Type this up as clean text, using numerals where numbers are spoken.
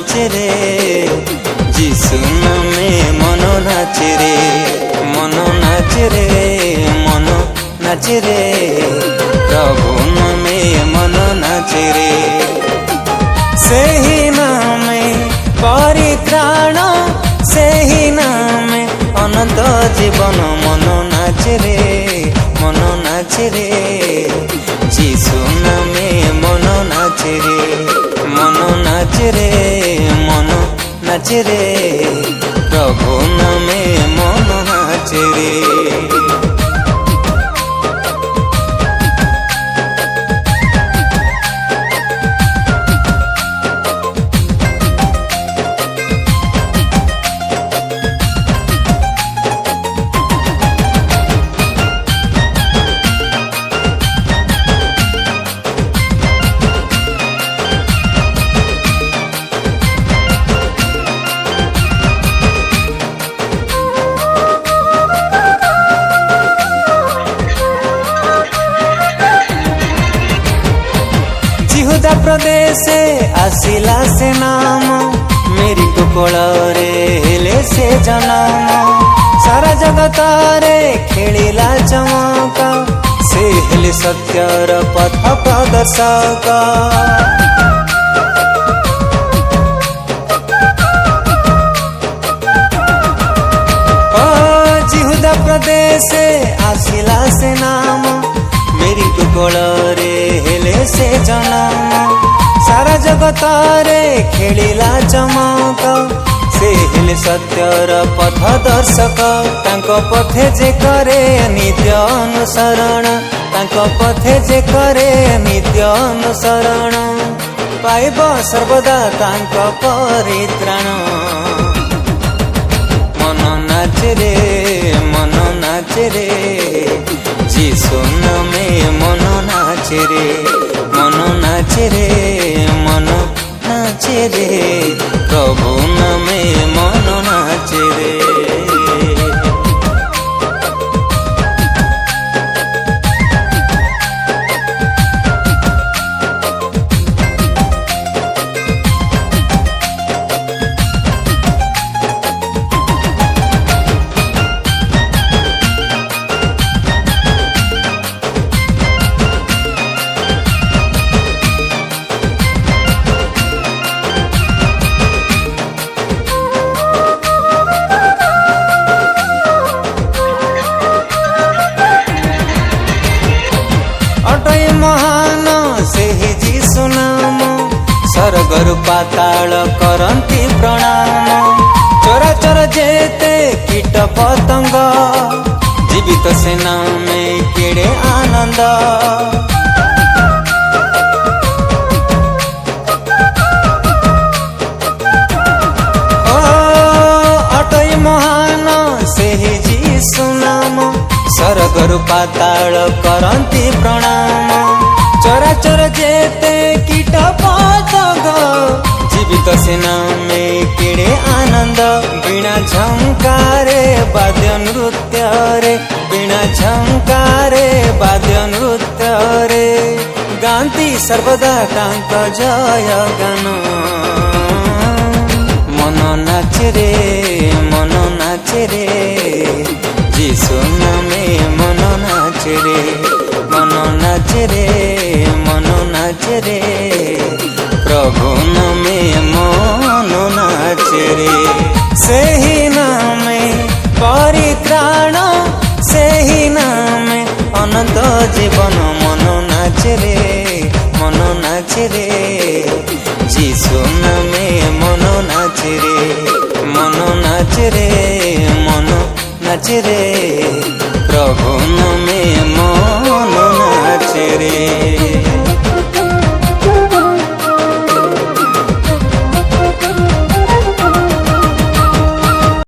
नाचे रे, যিশু নামে মন নাচে রে, মন নাচে রে, মন নাচে রে, প্রভু নামে মন নাচে রে। ସେହି ନାମେ ପରିତ୍ରାଣ, ସେହି ନାମେ ଅନନ୍ତ ଜୀବନ। ମନ ନାଚେ ରେ, ମନ ନାଚେ ରେ, যিশু নামে মন নাচে রে, মন নাচে রে, মন নাচে রে, প্রভু নামে মন নাচে রে। यहूदा प्रदेश आसिला से नाम, मेरी कोकोଳରେ हेले से जन्म। सारा जगत रे खेलिला चमक, से हेले सत्यर पथ प्रदर्शक। यहूदा प्रदेश आसिला से नाम, मेरी कोकोଳରେ हेले से जन्म। सारा जगत रे खेलिला चमक, से हेले सत्यर पथ दर्शक। तांको पथे जे करे नित्य अनुसरण, तांको पथे जे करे नित्य अनुसरण, पाइब सर्वदा तांको परित्राण। मन नाचे रे, मन नाचे रे, যিশু নামে মন নাচে রে, মন নাচে রে, মন নাচে রে, প্রভু নামে মন নাচে রে। महान ସେହି ଯୀଶୁ ନାମ, ସ୍ୱର୍ଗରୁ ପାତାଳ କରନ୍ତି ପ୍ରଣାମ। ଚରାଚର ଯେତେ କୀଟ ପତଙ୍ଗ, ଜୀବିତ ସେ ନାମେ କେଡ଼େ ଆନନ୍ଦ। ଅଟଇ ମହାନ ସେହି ଯୀଶୁ ନାମ, ସ୍ୱର୍ଗରୁ ପାତାଳ କରନ୍ତି ପ୍ରଣାମ। ଚରାଚର ଯେତେ କୀଟ ପତଙ୍ଗ, ଜୀବିତ ସେ ନାମେ କେଡ଼େ ଆନନ୍ଦ। ବିଣା ଝଙ୍କାରେ ବାଦ୍ୟ ନୃତ୍ୟରେ, ବିଣା ଝଙ୍କାରେ ବାଦ୍ୟ ନୃତ୍ୟରେ, ଗାନ୍ତି ସର୍ବଦା ତାଙ୍କ ଜୟ ଗାନ। ମନ ନାଚେ ରେ, ମନ ନାଚେ ରେ, যিশু নামে মন নাচে রে, মন নাচে রে, মন নাচে রে, প্রভু নামে মন নাচে রে। ସେହି নামে ପରିତ୍ରାଣ, ସେହି নামে ଅନନ୍ତ ଜୀବନ। ମନ ନାଚେ রে, মন নাচে রে, যিশু নামে মন নাচে রে, মন নাচে রে, মন নাচে রে, প্রভু নামে মন নাচে রে।